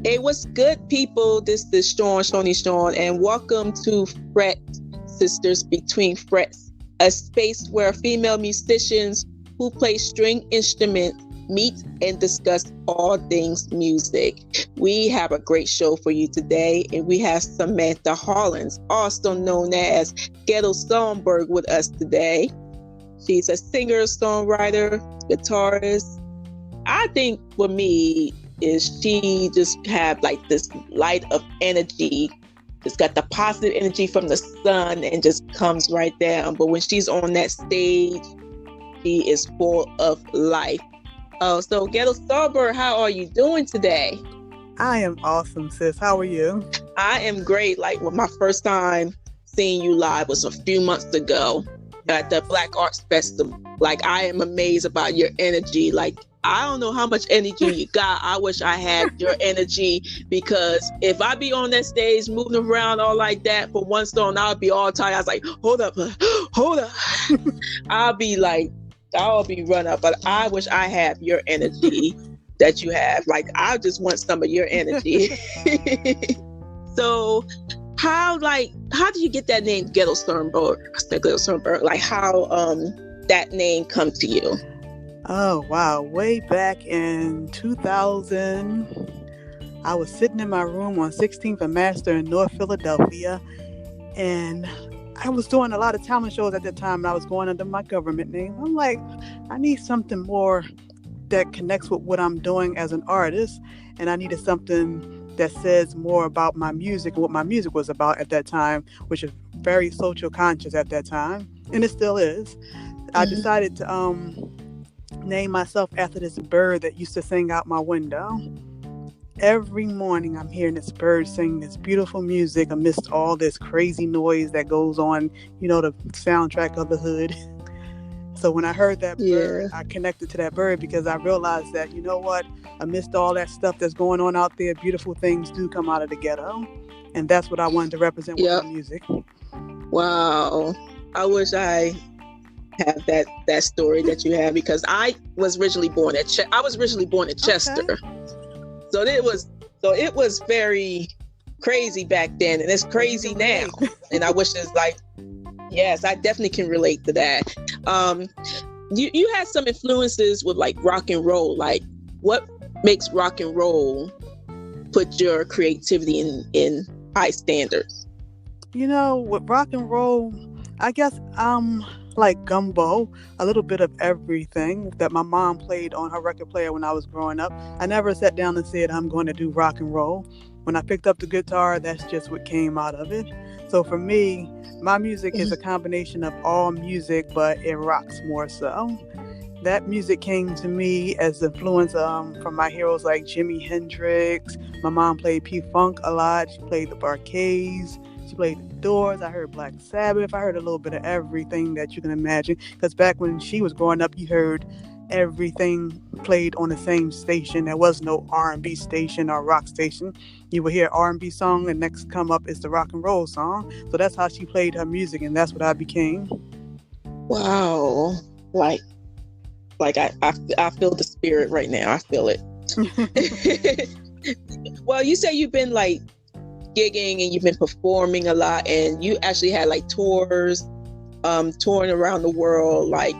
Hey, what's good, people? This is Shawnee, and welcome to Fret Sisters Between Frets, a space where female musicians who play string instruments meet and discuss all things music. We have a great show for you today, and we have Samantha Hollins, also known as Ghetto Songbird, with us today. She's a singer, songwriter, guitarist. I think for me, is she just have like this light of energy, just got the positive energy from the sun and just comes right down. But when she's on that stage, she is full of life. Oh, so Ghetto Songbird, how are you doing today? I am awesome, sis. How are you? I am great. Like, when my first time seeing you live was a few months ago at the Black Arts Festival. Like, I am amazed about your energy. Like, I don't know how much energy you got. I wish I had your energy, because if I be on that stage moving around all like that for one song, I'll be all tired. I was like, hold up. I'll be run up. But I wish I have your energy that you have. Like, I just want some of your energy. So how do you get that name Ghetto Songbird? Like, how that name come to you? Oh, wow. Way back in 2000, I was sitting in my room on 16th and Master in North Philadelphia, and I was doing a lot of talent shows at the time, and I was going under my government name. I'm like, I need something more that connects with what I'm doing as an artist, and I needed something that says more about my music and what my music was about at that time, which is very social conscious at that time, and it still is. I decided to name myself after this bird that used to sing out my window. Every morning I'm hearing this bird sing this beautiful music amidst all this crazy noise that goes on, the soundtrack of the hood. So when I heard that bird, I connected to that bird because I realized that, you know what, amidst all that stuff that's going on out there, beautiful things do come out of the ghetto. And that's what I wanted to represent with my music. Wow. I wish I have that story that you have, because I was originally born at Chester. Okay. So it was very crazy back then, and it's crazy now. And I wish it's like, yes, I definitely can relate to that. You had some influences with like rock and roll. Like, what makes rock and roll put your creativity in high standards? With rock and roll, I guess like gumbo, a little bit of everything that my mom played on her record player when I was growing up. I never sat down and said, I'm going to do rock and roll. When I picked up the guitar, that's just what came out of it. So for me, my music is a combination of all music, but it rocks more so. That music came to me as influence from my heroes like Jimi Hendrix. My mom played P-Funk a lot. She played the Bar-Kays. She played the Doors. I heard Black Sabbath. I heard a little bit of everything that you can imagine. Because back when she was growing up, you heard everything played on the same station. There was no R&B station or rock station. You would hear R&B song, and next come up is the rock and roll song. So that's how she played her music, and that's what I became. Wow. Like I feel the spirit right now. I feel it. Well, you say you've been like gigging and you've been performing a lot, and you actually had like tours, touring around the world. Like,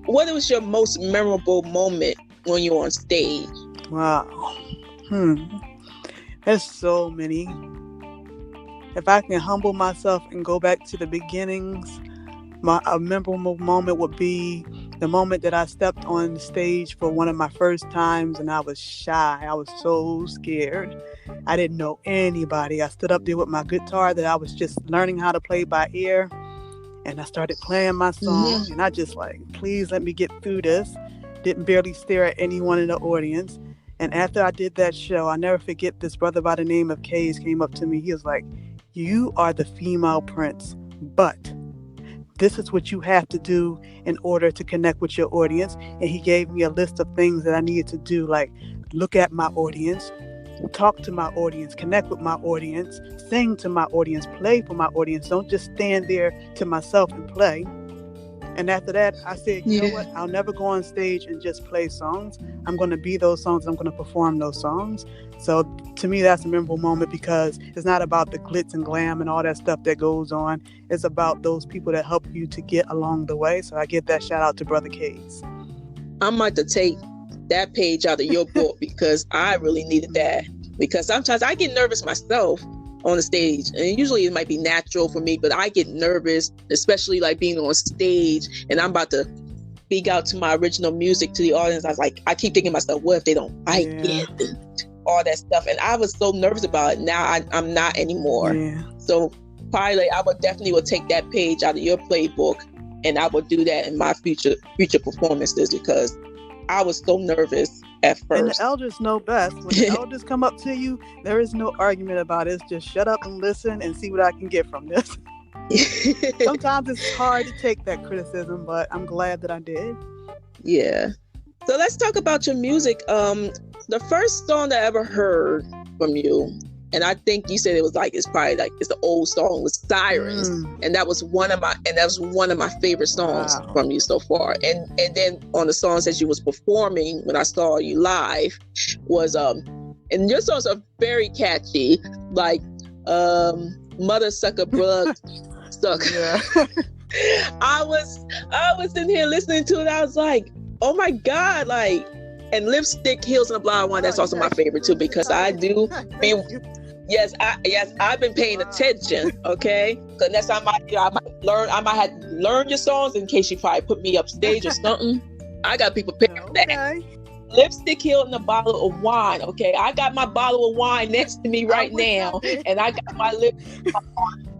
what was your most memorable moment when you were on stage? Wow. There's so many. If I can humble myself and go back to the beginnings, a memorable moment would be the moment that I stepped on the stage for one of my first times, and I was shy. I was so scared. I didn't know anybody. I stood up there with my guitar that I was just learning how to play by ear, and I started playing my song, and I just like, please let me get through this. Didn't barely stare at anyone in the audience. And after I did that show, I'll never forget, this brother by the name of Kays came up to me. He was like, you are the female prince, but this is what you have to do in order to connect with your audience. And he gave me a list of things that I needed to do, like look at my audience, talk to my audience, connect with my audience, sing to my audience, play for my audience. Don't just stand there to myself and play. And after that, I said, you know what? I'll never go on stage and just play songs. I'm going to be those songs. I'm going to perform those songs. So to me, that's a memorable moment because it's not about the glitz and glam and all that stuff that goes on. It's about those people that help you to get along the way. So I give that shout out to Brother Case. I might have to take that page out of your book because I really needed that. Because sometimes I get nervous myself on the stage, and usually it might be natural for me, but I get nervous, especially like being on stage and I'm about to speak out to my original music to the audience. I keep thinking to myself, what if they don't like it and all that stuff? And I was so nervous about it. Now I'm not anymore. So probably I would definitely take that page out of your playbook, and I would do that in my future performances because I was so nervous at first. And the elders know best. When the elders come up to you, there is no argument about it. It's just shut up and listen and see what I can get from this. Sometimes it's hard to take that criticism, but I'm glad that I did. Yeah. So let's talk about your music. The first song that I ever heard from you, and I think you said it's the old song, was Sirens. And that was one of my favorite songs from you so far. And then on the songs that you was performing when I saw you live was and your songs are very catchy, like Mother Sucker Blood Suck. Yeah. I was in here listening to it, I was like, oh my God, like, and Lipstick Heels and the Blind One, that's also my favorite too, because I do Yes, I've been paying attention. Okay, because next time I might have to learn your songs in case you probably put me upstage or something. I got people picking that. Lipstick Hill and a bottle of wine. Okay, I got my bottle of wine next to me right now, and I got my lipstick.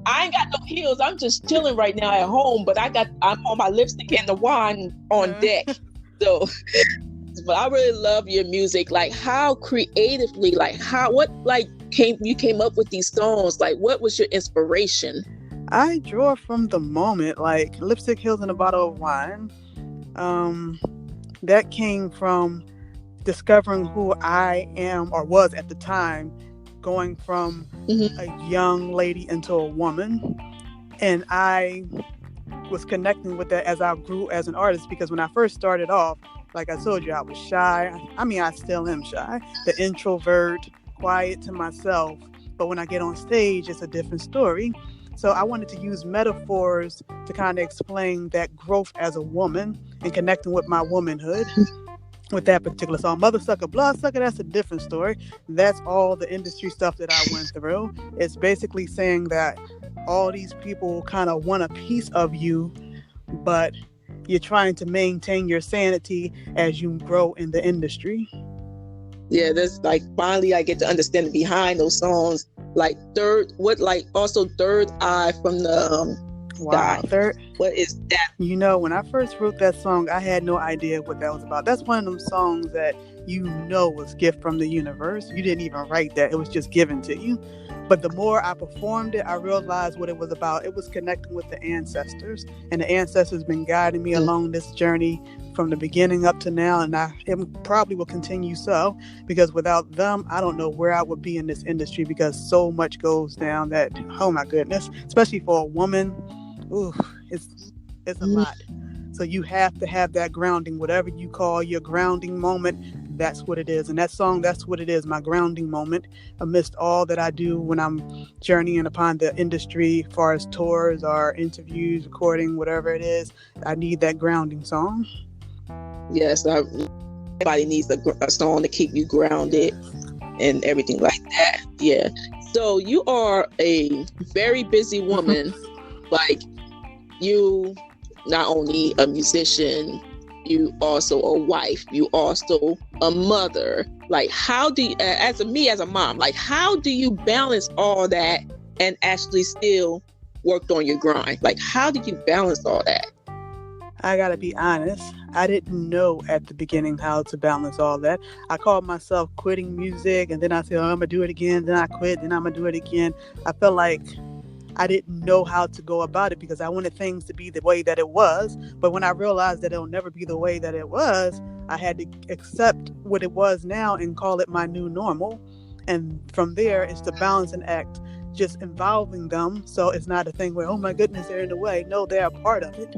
I ain't got no heels. I'm just chilling right now at home, but I'm on my lipstick and the wine on deck. So, but I really love your music. Like, how creatively, you came up with these songs? Like, what was your inspiration? I draw from the moment, like Lipstick Hills and a Bottle of Wine. That came from discovering who I am or was at the time, going from a young lady into a woman. And I was connecting with that as I grew as an artist, because when I first started off, like I told you, I was shy. I mean, I still am shy, the introvert, quiet to myself. But when I get on stage, it's a different story. So I wanted to use metaphors to kind of explain that growth as a woman and connecting with my womanhood with that particular song. Mother Sucker, Blood Sucker, that's a different story. That's all the industry stuff that I went through. It's basically saying that all these people kind of want a piece of you, but you're trying to maintain your sanity as you grow in the industry. Yeah, there's like, finally I get to understand behind those songs. Like Third Eye from the Sky. What is that? You know, when I first wrote that song, I had no idea what that was about. That's one of them songs that was gift from the universe. You didn't even write that. It was just given to you. But the more I performed it, I realized what it was about. It was connecting with the ancestors. And the ancestors been guiding me along this journey from the beginning up to now. And it probably will continue so. Because without them, I don't know where I would be in this industry, because so much goes down that, oh my goodness, especially for a woman, it's a lot. So you have to have that grounding, whatever you call your grounding moment. That's what it is. And that song, that's what it is, my grounding moment amidst all that I do when I'm journeying upon the industry, as far as tours or interviews, recording, whatever it is. I need that grounding song. Yes, everybody needs a song to keep you grounded and everything like that. Yeah. So you are a very busy woman. Like, you not only a musician, you also a wife, you also a mother. Like, how do you, as a mom, like, how do you balance all that and actually still work on your grind? Like, how do you balance all that? I gotta be honest, I didn't know at the beginning how to balance all that. I called myself quitting music, and then I said, I'm gonna do it again, then I quit, then I'm gonna do it again. I felt like I didn't know how to go about it, because I wanted things to be the way that it was. But when I realized that it'll never be the way that it was, I had to accept what it was now and call it my new normal. And from there, it's the balancing act, just involving them. So it's not a thing where, oh my goodness, they're in the way. No, they're a part of it.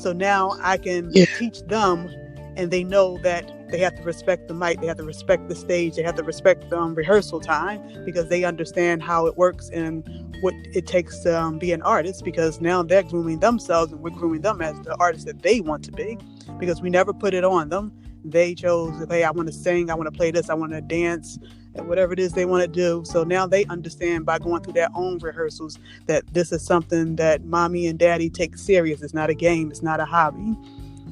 So now I can Yeah. teach them, and they know that they have to respect the mic, they have to respect the stage, they have to respect rehearsal time, because they understand how it works and what it takes to be an artist, because now they're grooming themselves and we're grooming them as the artists that they want to be, because we never put it on them. They chose, hey, I want to sing, I want to play this, I want to dance, and whatever it is they want to do. So now they understand by going through their own rehearsals that this is something that mommy and daddy take serious. It's not a game, it's not a hobby.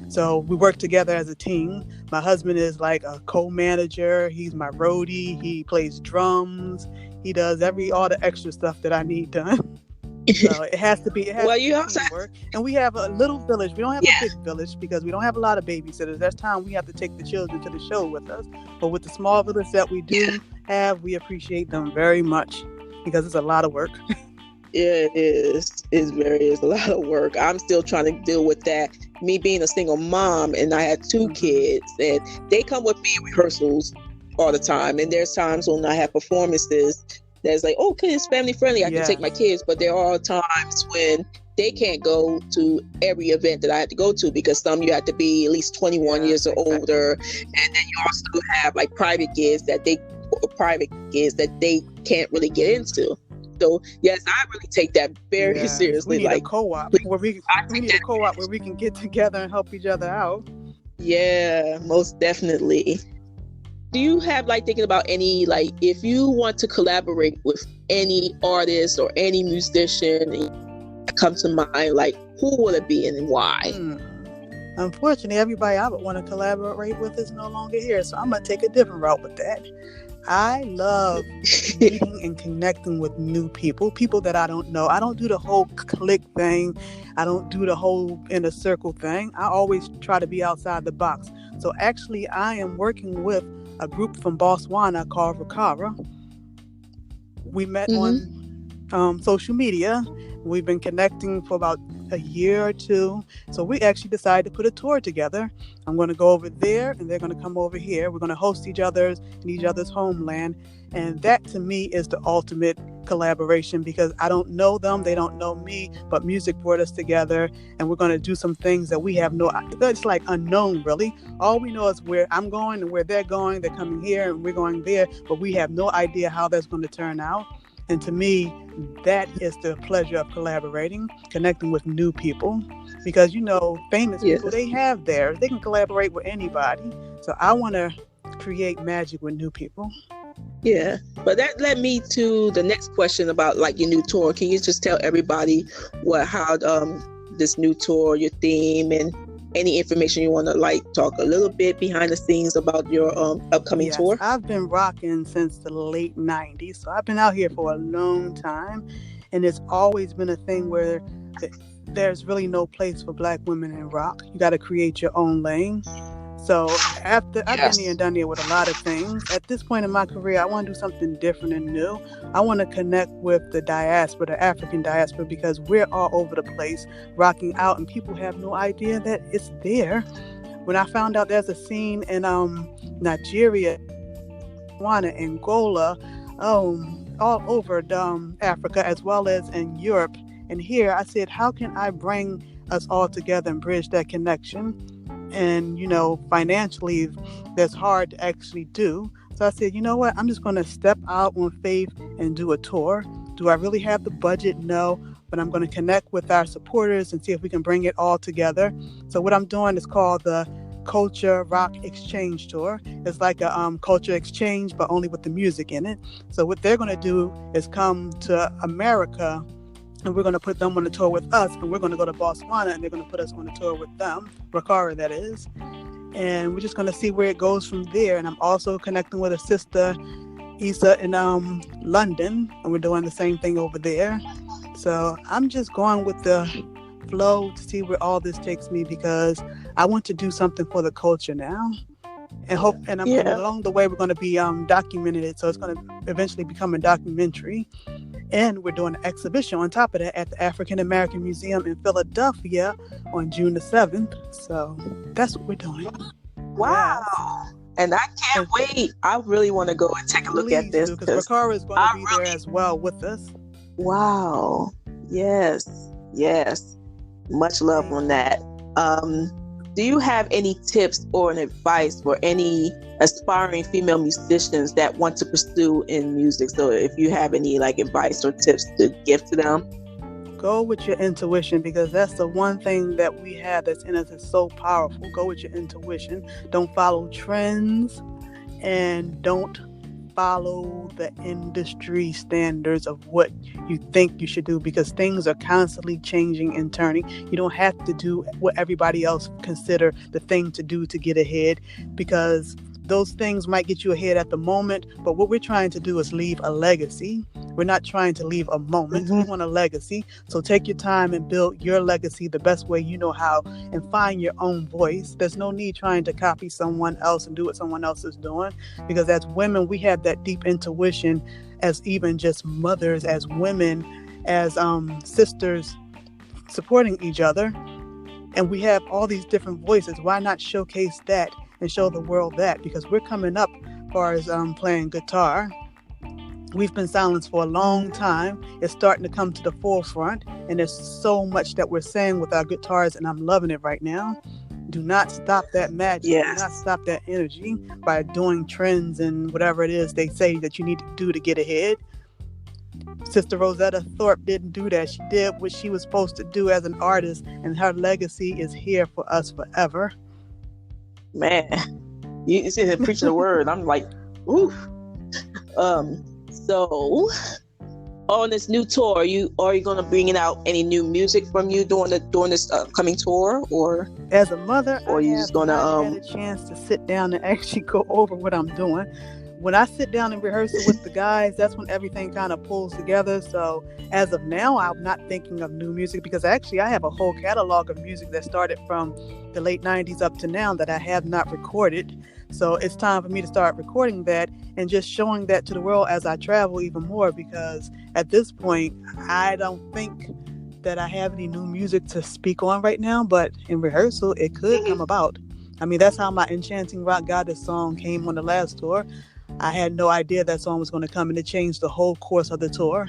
So we work together as a team. My husband is like a co-manager. He's my roadie. He plays drums. He does all the extra stuff that I need done. So it has to be Well, you also teamwork. And we have a little village. We don't have yeah. a big village because we don't have a lot of babysitters. There's time we have to take the children to the show with us. But with the small village that we do have, we appreciate them very much because it's a lot of work. Yeah, it is. It's a lot of work. I'm still trying to deal with that. Me being a single mom, and I had two kids, and they come with me in rehearsals all the time. And there's times when I have performances that's like, okay, it's family friendly. I can take my kids, but there are times when they can't go to every event that I have to go to, because some you have to be at least 21 years or older, and then you also have like private gigs that they can't really get into. So yes, I really take that very seriously. We need a co-op where we can get together and help each other out. Yeah, most definitely. Do you have like thinking about any, like, if you want to collaborate with any artist or any musician that comes to mind, like who will it be and why? Unfortunately, everybody I would want to collaborate with is no longer here, so I'm gonna take a different route with that. I love meeting and connecting with new people that I don't know. I don't do the whole clique thing. I don't do the whole inner circle thing. I always try to be outside the box. So actually, I am working with a group from Botswana called Rakara. We met on social media. We've been connecting for about a year or two. So we actually decided to put a tour together. I'm going to go over there and they're going to come over here. We're going to host each other's in each other's homeland. And that to me is the ultimate collaboration, because I don't know them, they don't know me, but music brought us together, and we're going to do some things that we have it's like unknown really. All we know is where I'm going and where they're going. They're coming here and we're going there, but we have no idea how that's going to turn out. And to me, that is the pleasure of collaborating, connecting with new people, because famous people, they have theirs. They can collaborate with anybody. So I want to create magic with new people. Yeah, but that led me to the next question about like your new tour. Can you just tell everybody how this new tour, your theme, and any information you want to like talk a little bit behind the scenes about your upcoming tour? I've been rocking since the late 90s, so I've been out here for a long time, and it's always been a thing where there's really no place for Black women in rock. You got to create your own lane. So after I've been here and done here with a lot of things, at this point in my career, I want to do something different and new. I want to connect with the diaspora, the African diaspora, because we're all over the place rocking out, and people have no idea that it's there. When I found out there's a scene in Nigeria, Botswana, Angola, all over Africa, as well as in Europe, and here, I said, how can I bring us all together and bridge that connection? And, financially, that's hard to actually do. So I said, you know what? I'm just going to step out on faith and do a tour. Do I really have the budget? No. But I'm going to connect with our supporters and see if we can bring it all together. So what I'm doing is called the Culture Rock Exchange Tour. It's like a culture exchange, but only with the music in it. So what they're going to do is come to America, and we're going to put them on the tour with us, and we're going to go to Botswana, and they're going to put us on the tour with them, Rakara that is. And we're just going to see where it goes from there. And I'm also connecting with a sister, Isa, in London, and we're doing the same thing over there. So I'm just going with the flow to see where all this takes me, because I want to do something for the culture now. And along the way, we're going to be documenting it. So it's going to eventually become a documentary. And we're doing an exhibition on top of that at the African American Museum in Philadelphia on June the 7th. So that's what we're doing. Wow. Yes. And I can't wait. I really want to go and take a look at this. Because Rakara is going to be there as well with us. Wow. Yes. Much love on that. Do you have any tips or an advice for any aspiring female musicians that want to pursue in music? So if you have any like advice or tips to give to them? Go with your intuition, because that's the one thing that we have that's in us is so powerful. Go with your intuition. Don't follow trends, and don't follow the industry standards of what you think you should do, because things are constantly changing and turning. You don't have to do what everybody else consider the thing to do to get ahead, because those things might get you ahead at the moment, but what we're trying to do is leave a legacy. We're not trying to leave a moment. We want a legacy. So take your time and build your legacy the best way you know how, and find your own voice. There's no need trying to copy someone else and do what someone else is doing, because as women, we have that deep intuition, as even just mothers, as women, as sisters supporting each other. And we have all these different voices. Why not showcase that and show the world that? Because we're coming up as far as playing guitar. We've been silenced for a long time. It's starting to come to the forefront, and there's so much that we're saying with our guitars, and I'm loving it right now. Do not stop that magic. Yes. Do not stop that energy by doing trends and whatever it is they say that you need to do to get ahead. Sister Rosetta Thorpe didn't do that. She did what she was supposed to do as an artist, and her legacy is here for us forever. Man, you sit here preaching the word. I'm like, ooh. So on this new tour, are you gonna bring out any new music from you during this upcoming tour, or as a mother, or I you have just gonna not had a chance to sit down and actually go over what I'm doing. When I sit down and rehearse it with the guys, that's when everything kind of pulls together. So as of now, I'm not thinking of new music, because actually I have a whole catalog of music that started from the late 90s up to now that I have not recorded. So it's time for me to start recording that and just showing that to the world as I travel even more, because at this point, I don't think that I have any new music to speak on right now, but in rehearsal, it could come about. I mean, that's how my Enchanting Rock Goddess song came on the last tour. I had no idea that song was going to come, and it changed the whole course of the tour.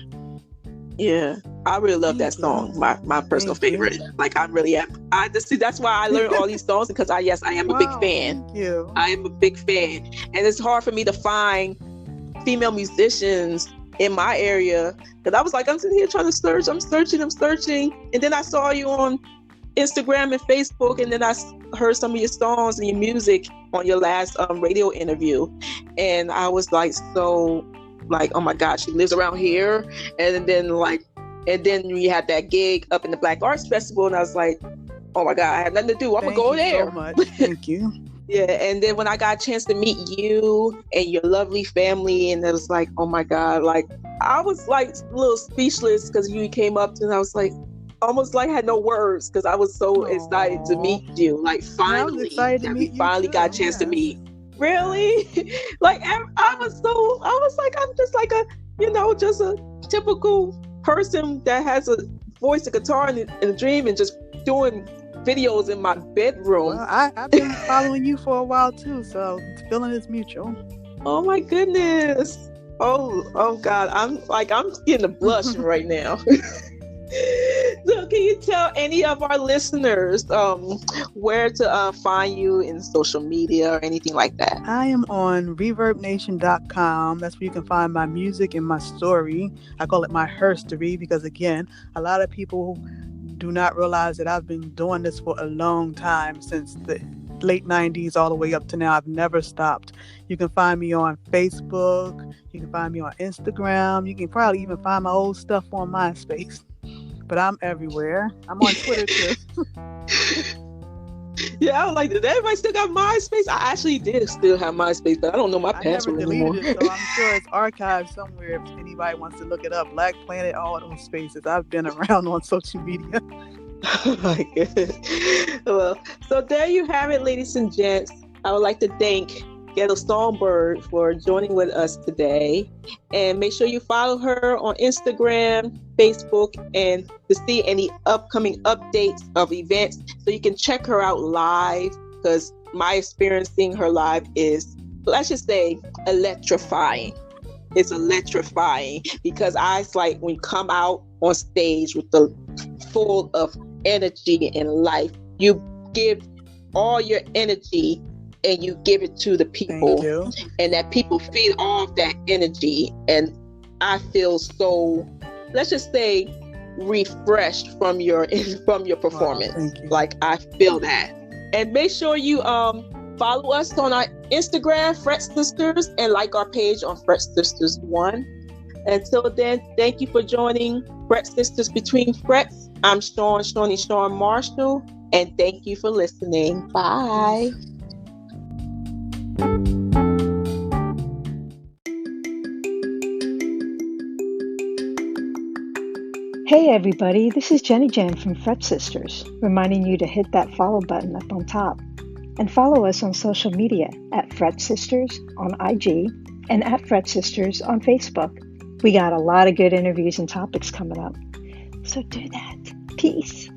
Yeah, I really love that song. My personal favorite. Like, I really am. That's why I learned all these songs, because I am a big fan. Thank you. I am a big fan, and it's hard for me to find female musicians in my area, because I was like, I'm sitting here trying to search. I'm searching, and then I saw you on Instagram and Facebook, and then I heard some of your songs and your music on your last radio interview, and I was like, so like, oh my God, she lives around here. And then we had that gig up in the Black Arts Festival, and I was like, oh my God, I have nothing to do. I'm gonna go there. Thank you so much. Thank you. Yeah, and then when I got a chance to meet you and your lovely family, and it was like, oh my God, like I was like a little speechless, because you came up to me, and I was like, almost like I had no words, because I was so excited to meet you. Like, finally, we finally got a chance to meet. Really? Like, I was like, I'm just like just a typical person that has a voice, a guitar, and a dream, and just doing videos in my bedroom. Well, I've been following you for a while too, so the feeling is mutual. Oh my goodness. Oh God, I'm getting a blush right now. So can you tell any of our listeners where to find you in social media or anything like that? I am on ReverbNation.com. That's where you can find my music and my story. I call it my herstory, because again, a lot of people do not realize that I've been doing this for a long time, since the late 90s all the way up to now. I've never stopped. You can find me on Facebook. You can find me on Instagram. You can probably even find my old stuff on MySpace. But I'm everywhere. I'm on Twitter too. Yeah, I was like, did everybody still got MySpace? I actually did still have MySpace, but I don't know my password anymore. I never deleted it, so I'm sure it's archived somewhere if anybody wants to look it up. Black Planet, all those spaces. I've been around on social media. Oh my goodness. Well, so there you have it, ladies and gents. I would like to thank Ghetto Songbird for joining with us today. And make sure you follow her on Instagram, Facebook, and to see any upcoming updates of events, so you can check her out live, because my experience seeing her live is, let's just say, electrifying. It's electrifying, because it's like when you come out on stage with the full of energy and life, you give all your energy and you give it to the people. Thank you. And that people feed off that energy. And I feel so, let's just say, refreshed from your performance. Wow, thank you. Like, I feel that. And make sure you follow us on our Instagram, Fret Sisters, and like our page on Fret Sisters 1. Until then, thank you for joining Fret Sisters Between Frets. I'm Shawn Marshall, and thank you for listening. Bye. Hey everybody, this is Jenny Jen from Fret Sisters, reminding you to hit that follow button up on top. And follow us on social media at Fret Sisters on IG and at Fret Sisters on Facebook. We got a lot of good interviews and topics coming up. So do that. Peace.